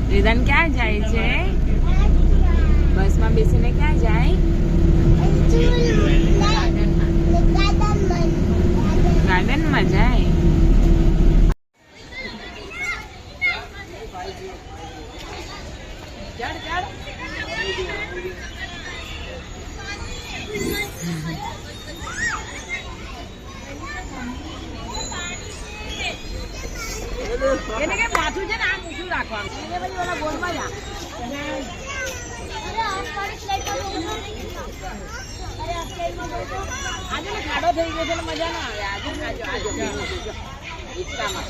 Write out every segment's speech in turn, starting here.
રીદાન ક્યાં જાય છે? બસમાં બેસીને ક્યાં જાય? ગાર્ડનમાં જાય. એને કે માથું છે ને આમ ઊંચું રાખવાનું. એને પછી ઓલા ગોળમાં જા. આજે ને ખાડો થઈ ગયો છે ને મજા ના આવે. આજે ઈચ્છામાં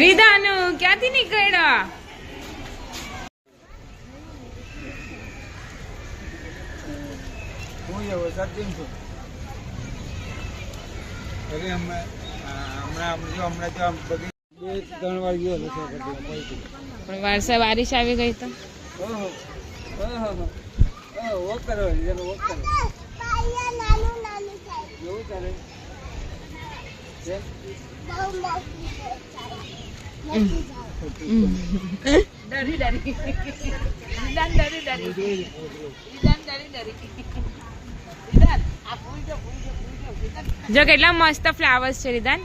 રીદાનું ક્યાંથી નીકળ્યા? પણ વરસાદ બારિશ આવી ગઈ તો જો કેટલા મસ્ત ફ્લાવર્સ છે રીદાન.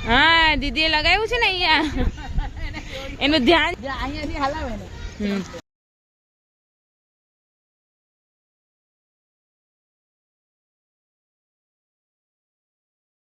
હા દીદીએ લગાવ્યું છે ને અહીંયા. એનું ધ્યાન અહીંયાથી હલાવે ને.